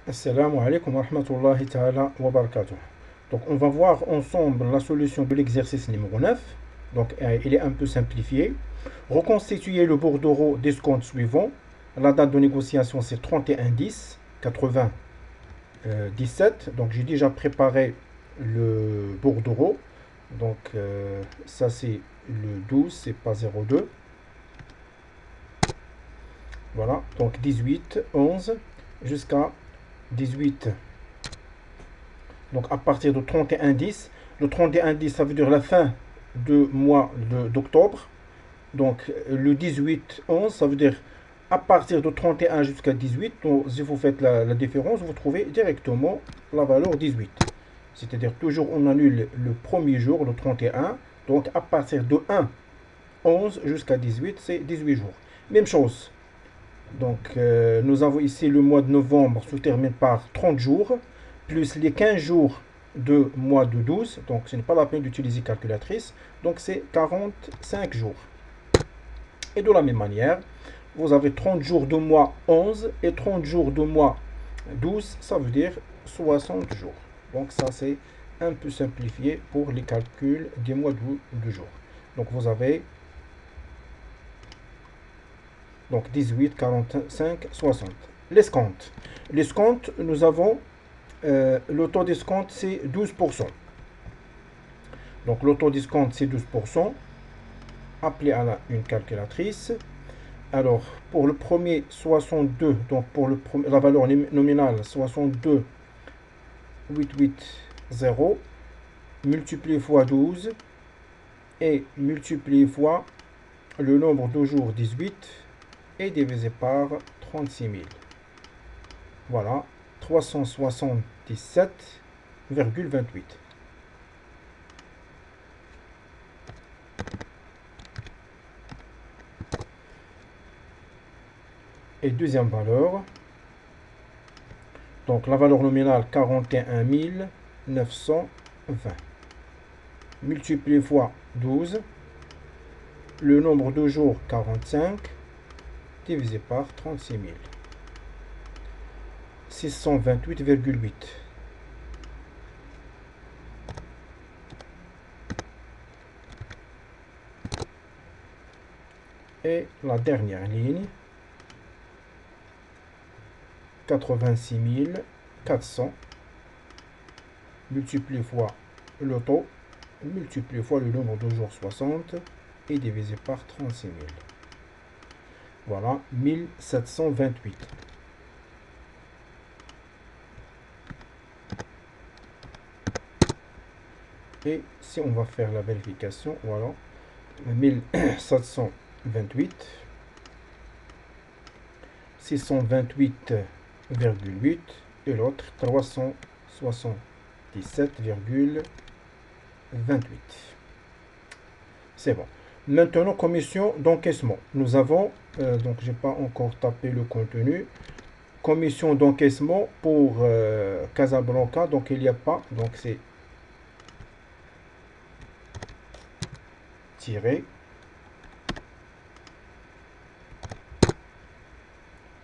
Assalamu alaikum wa rahmatullahi ta'ala wa barakatuh. Donc, on va voir ensemble la solution de l'exercice numéro 9. Donc, il est un peu simplifié. Reconstituer le bordereau d'escompte suivant. La date de négociation, c'est 31-10-97. Donc, j'ai déjà préparé le bordereau. Donc, ça, c'est le 12, c'est pas 02. Voilà. Donc, 18, 11 jusqu'à 18. Donc à partir de 31-10, le 31-10 ça veut dire la fin du mois d'octobre. Donc le 18-11 ça veut dire à partir de 31 jusqu'à 18. Donc si vous faites la différence, vous trouvez directement la valeur 18. C'est-à-dire toujours on annule le premier jour, le 31. Donc à partir de 1-11 jusqu'à 18, c'est 18 jours. Même chose. Donc nous avons ici le mois de novembre se termine par 30 jours, plus les 15 jours de mois de 12. Donc ce n'est pas la peine d'utiliser calculatrice. Donc c'est 45 jours. Et de la même manière, vous avez 30 jours de mois 11 et 30 jours de mois 12. Ça veut dire 60 jours. Donc ça c'est un peu simplifié pour les calculs des mois de jours. Donc vous avez donc 18, 45, 60. L'escompte. L'escompte, nous avons le taux d'escompte, c'est 12%. Donc le taux d'escompte, c'est 12%. Appelé à une calculatrice. Alors, pour le premier, 62. Donc pour la valeur nominale, 62, 880. Multiplié fois 12. Et multiplié fois le nombre de jours, 18. Et divisé par 36 000. Voilà, 377,28. Et deuxième valeur, donc la valeur nominale 41 920. Multiplié fois 12, le nombre de jours 45, divisé par 36 000. 628,8. Et la dernière ligne, 86 400, multiplié fois le taux, multiplié fois le nombre de jours 60 et divisé par 36 000. Voilà, 1728. Et si on va faire la vérification, voilà, 1728, 628,8 et l'autre 377,28. C'est bon. Maintenant, commission d'encaissement. Nous avons, donc j'ai pas encore tapé le contenu. Commission d'encaissement pour Casablanca, donc il n'y a pas, donc c'est tiré.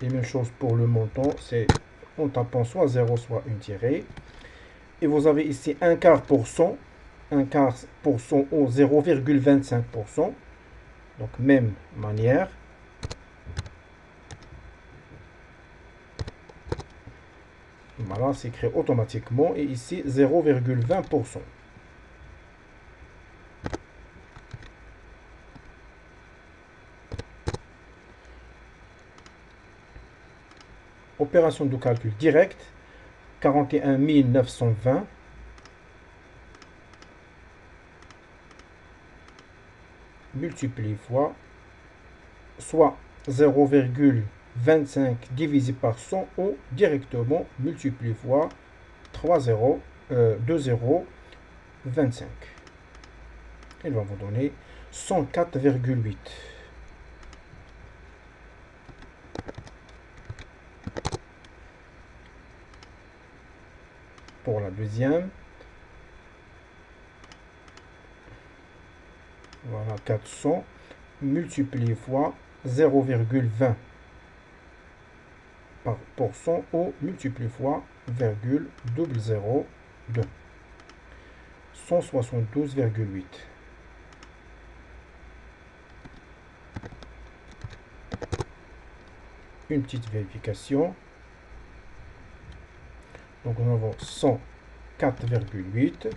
Et même chose pour le montant, c'est en tapant soit 0, soit une tirée. Et vous avez ici un quart pour cent, un quart pour cent ou 0,25%. Donc même manière. Voilà, c'est créé automatiquement. Et ici 0,20%. Opération de calcul direct, 41 920. Multiplié fois, soit 0,25 divisé par 100 ou directement multiplié fois 2,025. Il va vous donner 104,8. Pour la deuxième, voilà 400 multiplié fois 0,20 par pourcent ou multiplié fois virgule 002. 172,8. Une petite vérification. Donc nous avons 104,8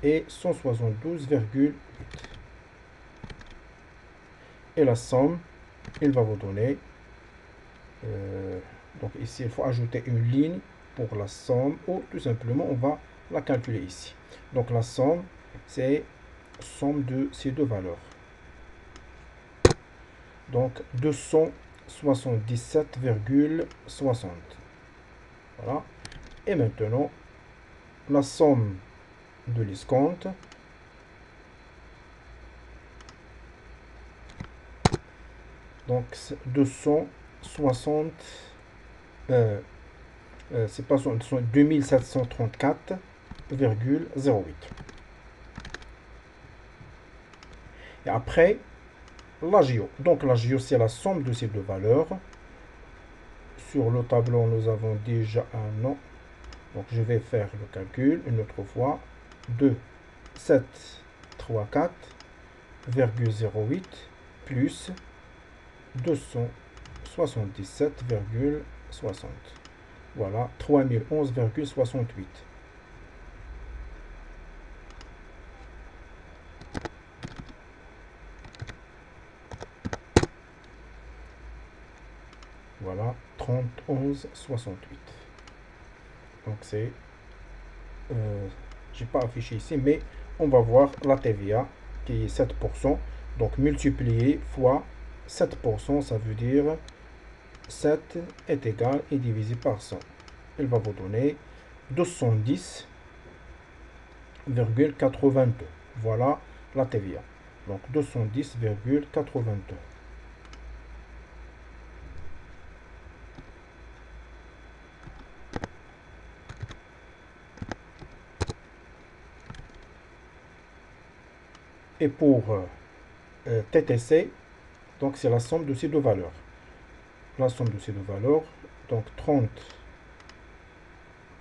et 172,8. Et la somme, il va vous donner, donc ici il faut ajouter une ligne pour la somme, ou tout simplement on va la calculer ici. Donc la somme, c'est somme de ces deux valeurs. Donc 277,60. Voilà. Et maintenant, la somme de l'escompte. Donc 260, c'est pas 2734,08. Et après, l'agio. Donc l'agio, c'est la somme de ces deux valeurs. Sur le tableau, nous avons déjà un nom. Donc je vais faire le calcul une autre fois. 2734,08 plus 277,60. Voilà, 3011,68. Voilà, 3011,68. Donc c'est, j'ai pas affiché ici, mais on va voir la TVA qui est 7%. Donc multiplié fois 7%, ça veut dire 7 est égal et divisé par 100. Il va vous donner 210,82. Voilà la TVA. Donc 210,82. Et pour TTC, donc c'est la somme de ces deux valeurs. La somme de ces deux valeurs, donc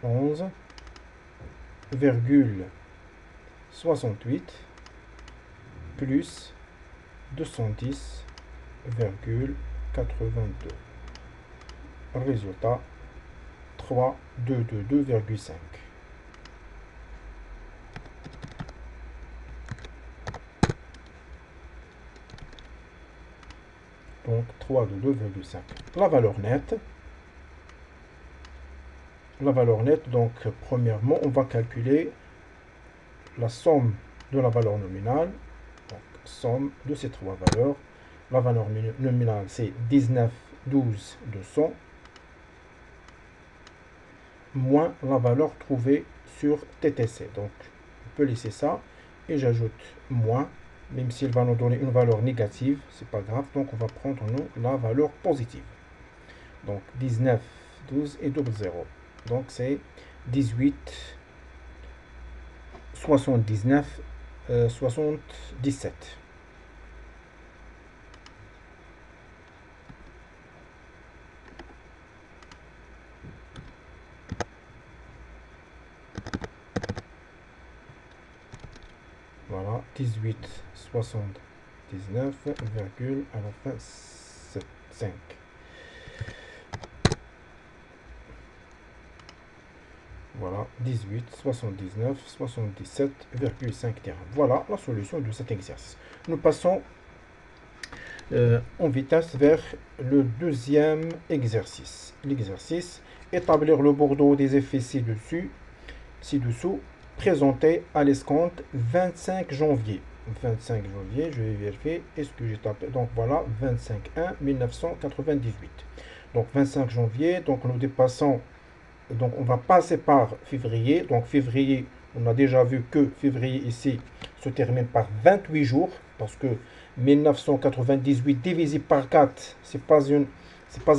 3011,68 plus 210,82. Résultat 3222,5. Donc 322,5. La valeur nette. La valeur nette, donc premièrement, on va calculer la somme de la valeur nominale. Donc somme de ces trois valeurs. La valeur nominale, c'est 19,12,200 moins la valeur trouvée sur TTC. Donc on peut laisser ça et j'ajoute moins. Même s'il va nous donner une valeur négative, c'est pas grave. Donc, on va prendre nous la valeur positive. Donc, 19, 12 et double 0. Donc, c'est 18, 79, 77. Voilà, 18, 79, virgule, à la fin, 5. Voilà, 18, 79, 77,5 terrains. Voilà la solution de cet exercice. Nous passons en vitesse vers le deuxième exercice. L'exercice, établir le bordereau des effets ci-dessous, présenté à l'escompte 25 janvier. 25 janvier, je vais vérifier, est-ce que j'ai tapé, donc voilà, 25/1/1998. Donc 25 janvier, donc nous dépassons, donc on va passer par février. Donc février, on a déjà vu que février ici se termine par 28 jours, parce que 1998 divisé par 4, c'est pas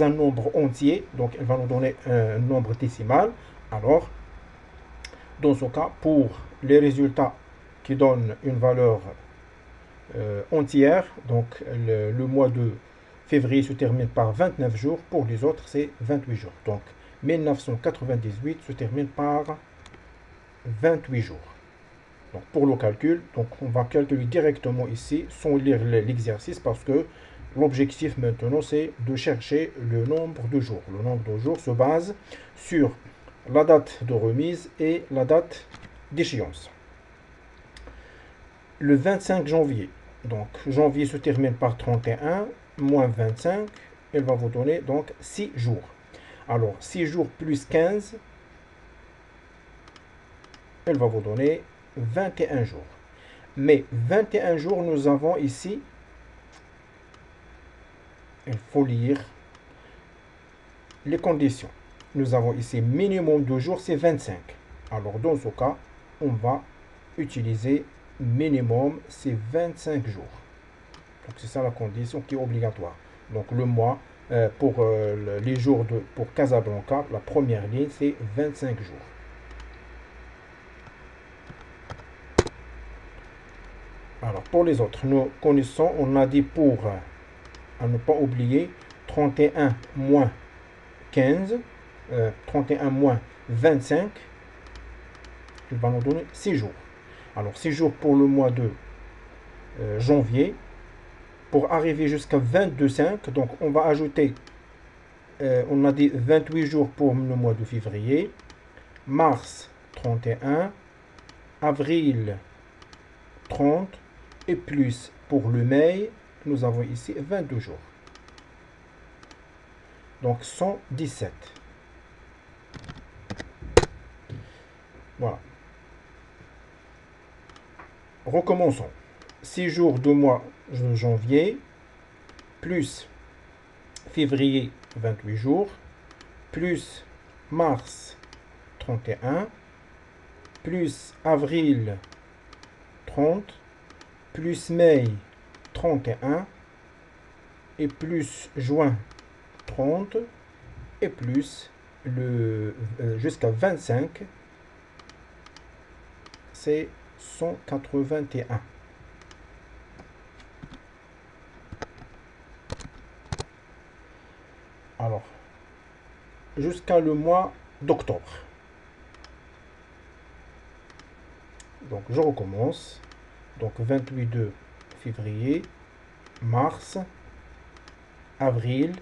un nombre entier, donc elle va nous donner un nombre décimal. Alors, dans ce cas, pour les résultats qui donnent une valeur entière, donc le mois de février se termine par 29 jours, pour les autres c'est 28 jours. Donc 1998 se termine par 28 jours. Donc pour le calcul, donc on va calculer directement ici sans lire l'exercice parce que l'objectif maintenant c'est de chercher le nombre de jours. Le nombre de jours se base sur la date de remise et la date d'échéance. Le 25 janvier, donc janvier se termine par 31, moins 25, elle va vous donner donc 6 jours. Alors 6 jours plus 15, elle va vous donner 21 jours. Mais 21 jours, nous avons ici, il faut lire les conditions. Nous avons ici minimum de jours, c'est 25. Alors dans ce cas, on va utiliser minimum, c'est 25 jours. Donc c'est ça la condition qui est obligatoire. Donc le mois, pour les jours pour Casablanca, la première ligne, c'est 25 jours. Alors pour les autres, nous connaissons, on a dit pour, à ne pas oublier, 31 moins 15, 31 moins 25, il va nous donner 6 jours. Alors 6 jours pour le mois de janvier. Pour arriver jusqu'à 22,5, donc on va ajouter, on a dit 28 jours pour le mois de février, mars 31, avril 30, et plus pour le mai, nous avons ici 22 jours. Donc 117. Voilà. Recommençons. 6 jours de mois de janvier, plus février 28 jours, plus mars 31, plus avril 30, plus mai 31, et plus juin 30, et plus le jusqu'à 25, c'est 181. Alors, jusqu'à le mois d'octobre. Donc, je recommence. Donc, 28 de février, mars, avril,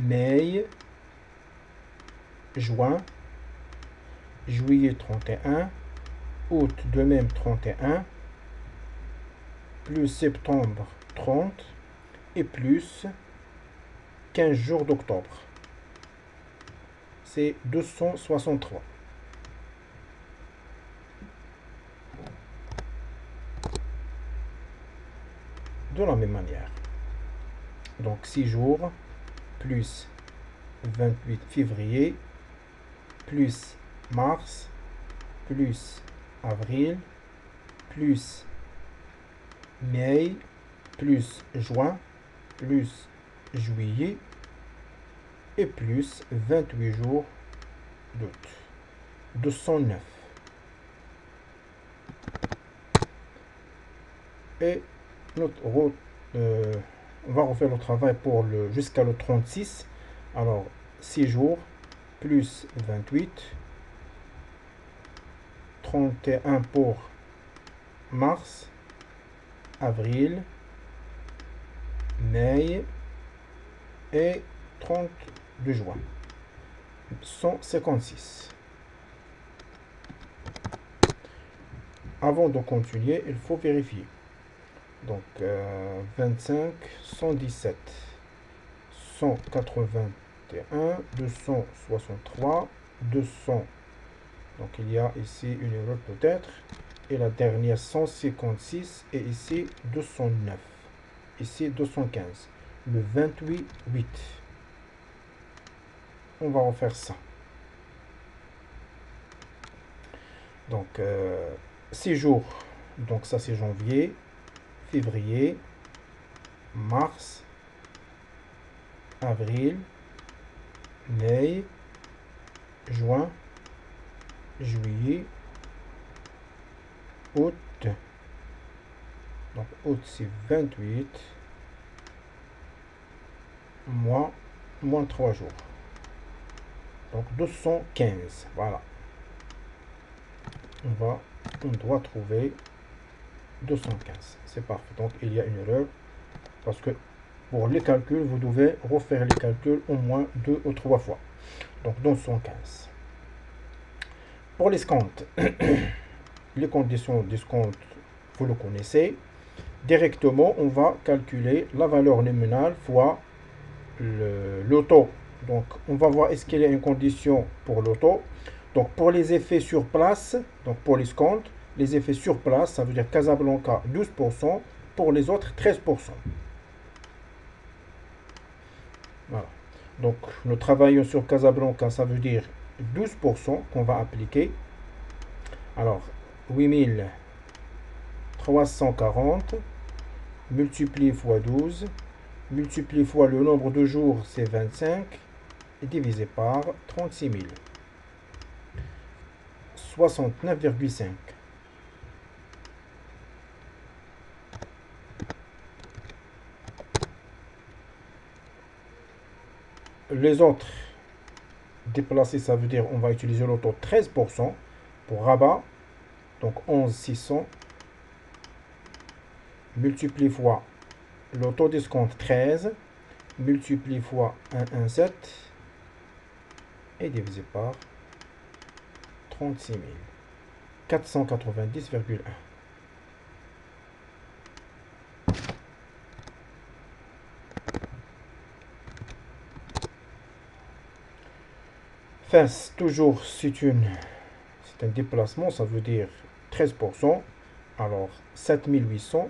mai, juin, juillet 31, août de même 31, plus septembre 30, et plus 15 jours d'octobre. C'est 263. De la même manière. Donc 6 jours plus 28 février plus mars plus avril plus mai plus juin plus juillet et plus 28 jours d'août. 209. Et on va refaire le travail pour jusqu'à le 36. Alors 6 jours plus 28, 31 pour mars, avril, mai et 30 de juin. 156. Avant de continuer, il faut vérifier. Donc 25, 117, 181, 263, 200. Donc il y a ici une erreur peut-être. Et la dernière 156 et ici 209. Ici 215. Le 28, 8. On va refaire ça. Donc 6 jours. Donc ça c'est janvier, février, mars, avril, mai, juin, juillet, août. Donc août c'est 28, moins 3 jours. Donc 215. Voilà. On doit trouver 215. C'est parfait. Donc il y a une erreur. Parce que pour les calculs, vous devez refaire les calculs au moins 2 ou 3 fois. Donc 215. Pour l'escompte, les conditions d'escompte, vous le connaissez. Directement, on va calculer la valeur nominale fois le taux. Donc, on va voir est-ce qu'il y a une condition pour le taux. Donc, pour les effets sur place, donc pour l'escompte, les effets sur place, ça veut dire Casablanca 12%, pour les autres 13%. Voilà. Donc, nous travaillons sur Casablanca, ça veut dire 12% qu'on va appliquer. Alors, 8340 multiplié fois 12, multiplié fois le nombre de jours, c'est 25, et divisé par 36 000. 69,5. Les autres déplacés, ça veut dire on va utiliser le taux 13% pour Rabat. Donc 11,600 multiplié fois le taux d'escompte 13 multiplié fois 1,17 et divisé par 36 490,1. Face, toujours, c'est un déplacement, ça veut dire 13%. Alors, 7800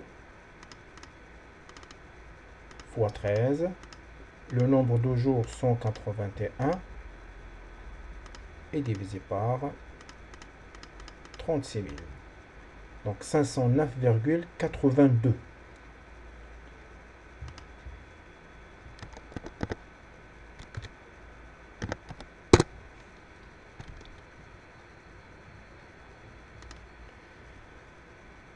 fois 13. Le nombre de jours, 181. Et divisé par 36 000. Donc, 509,82.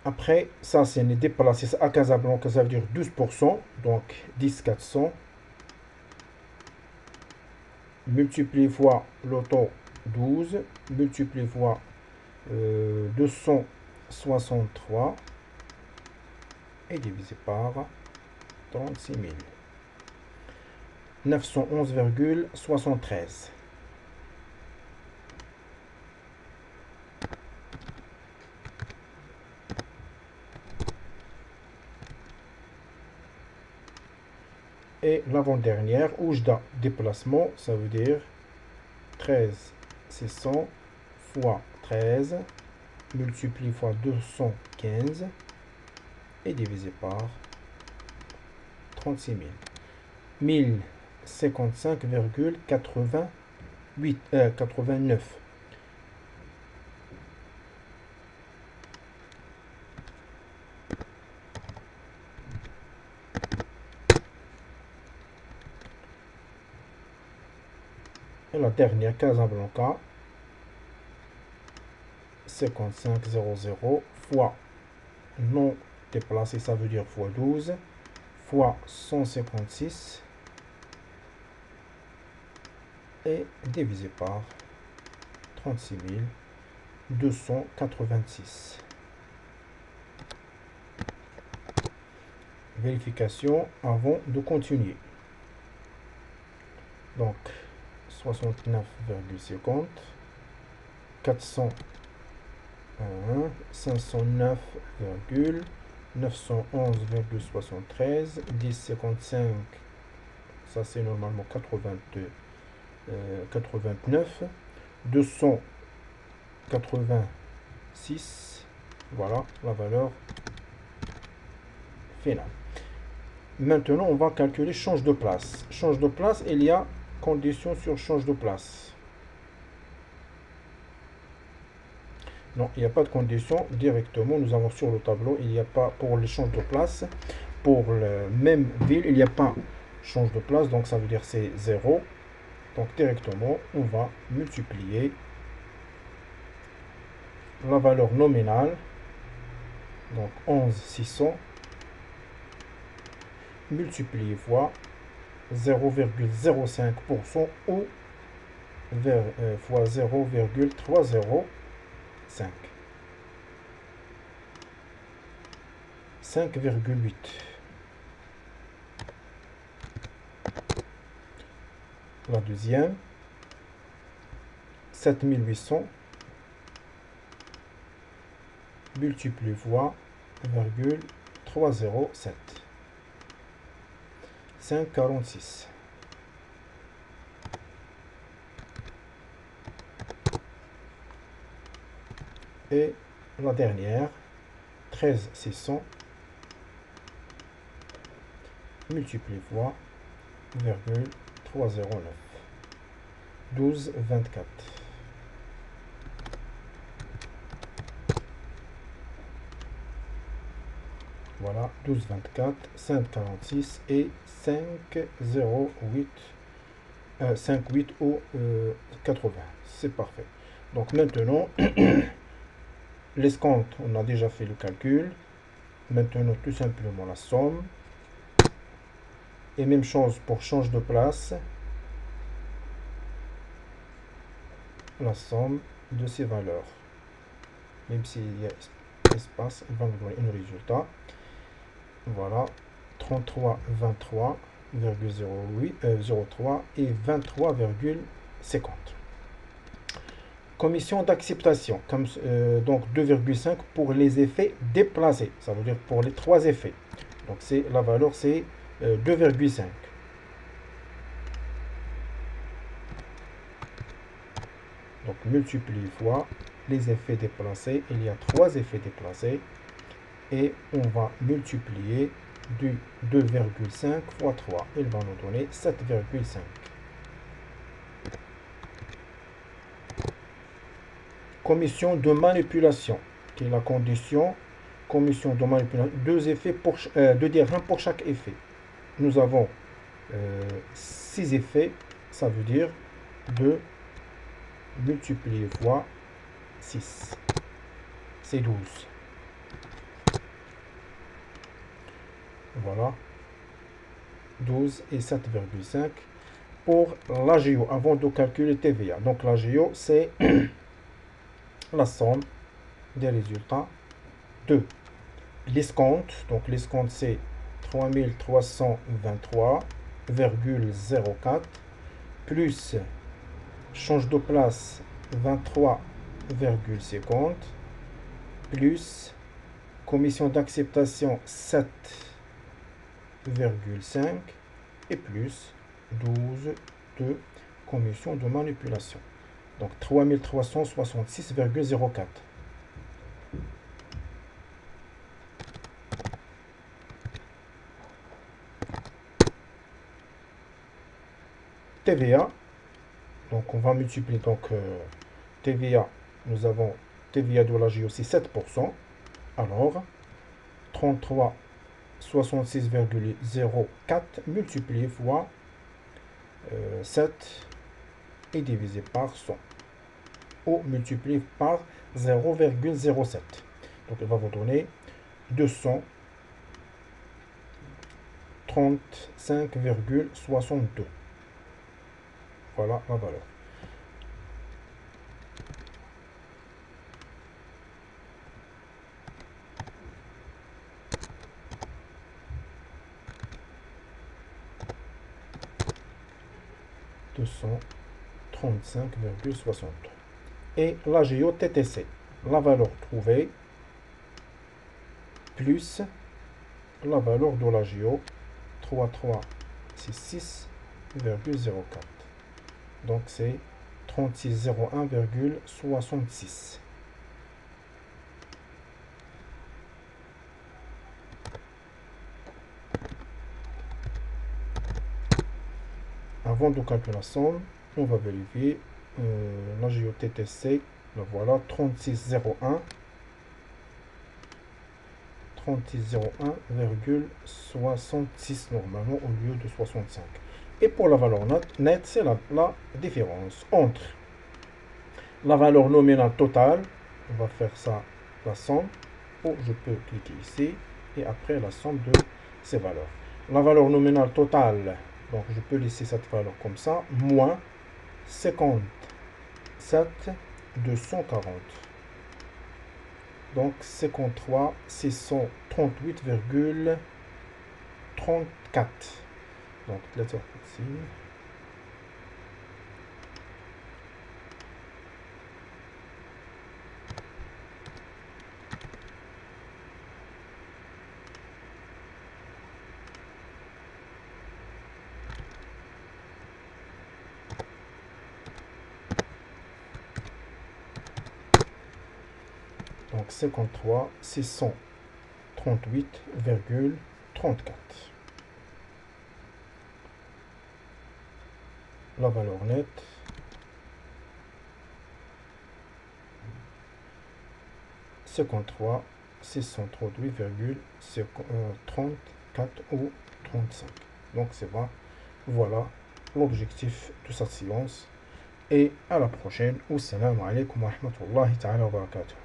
Après, ça, c'est une déplacé à Casablanca, ça veut dire 12%. Donc, 10,400. Multiplié fois le taux 12. Multiplié fois 263. Et divisé par 36 000. 911,73. Et l'avant-dernière, Oujda, déplacement, ça veut dire 13 600 fois 13 multiplié fois 215 et divisé par 36 000. 1055,89. Et la dernière, Casablanca, 5500 fois non déplacé, ça veut dire fois 12, fois 156 et divisé par 36 286. Vérification avant de continuer. Donc 69,50, 401, 509,911,73, 10,55, ça c'est normalement 89, 286, voilà la valeur finale. Maintenant, on va calculer change de place. Change de place, il y a condition sur change de place. Non, il n'y a pas de condition directement. Nous avons sur le tableau, il n'y a pas pour les changes de place. Pour la même ville, il n'y a pas change de place. Donc, ça veut dire c'est 0. Donc, directement, on va multiplier la valeur nominale. Donc, 11 600 multiplié fois 0,05% ou fois 0,305. 5,8. La deuxième, 7800 multiplié fois 0,307. 5,46. Et la dernière, 13,600 multiplié fois 0,309. 12,24. Voilà, 12,24, 5,46 et 5,08. 5,8 ou 80. C'est parfait. Donc maintenant, l'escompte, on a déjà fait le calcul. Maintenant, tout simplement la somme. Et même chose pour change de place. La somme de ces valeurs. Même s'il y a espace, il va nous donner un résultat. Voilà, 33,23,03 et 23,50. Commission d'acceptation, donc 2,5 pour les effets déplacés, ça veut dire pour les trois effets. Donc la valeur c'est 2,5. Donc multiplie fois les effets déplacés, il y a trois effets déplacés et on va multiplier du 2,5 fois 3, il va nous donner 7,5. Commission de manipulation, qui est la condition, commission de manipulation, deux dirhams pour chaque effet. Nous avons 6 effets, ça veut dire 2 multiplié fois 6, c'est 12. Voilà, 12 et 7,5 pour l'AGO avant de calculer TVA. Donc l'AGO, c'est la somme des résultats de l'escompte. Donc l'escompte, c'est 3323,04 plus change de place 23,50 plus commission d'acceptation 7,5 et plus 12 de commission de manipulation. Donc 3366,04. TVA. Donc on va multiplier TVA. Nous avons TVA de l'AGO aussi 7%. Alors 3366,04 multiplié fois 7 et divisé par 100 ou multiplié par 0,07. Donc il va vous donner 235,62. Voilà la valeur. Et l'AGO TTC, la valeur trouvée plus la valeur de l'AGO 3366,04. Donc c'est 3601,66. Avant de calculer la somme, on va vérifier l'AGO TTC. Le voilà, 3601,66 normalement au lieu de 65. Et pour la valeur nette, c'est la différence entre la valeur nominale totale, on va faire ça, la somme, ou je peux cliquer ici, et après la somme de ces valeurs. La valeur nominale totale, Donc je peux laisser cette valeur comme ça, moins 57 240. Donc 53 638,34. Donc 53. Donc 53 638,34. La valeur nette, cinquante-trois 638,34 ou 35. Donc c'est bon. Voilà l'objectif de cette séance. Et à la prochaine. Wassalamu alaikum wa rahmatullahi ta'ala wa barakatuh.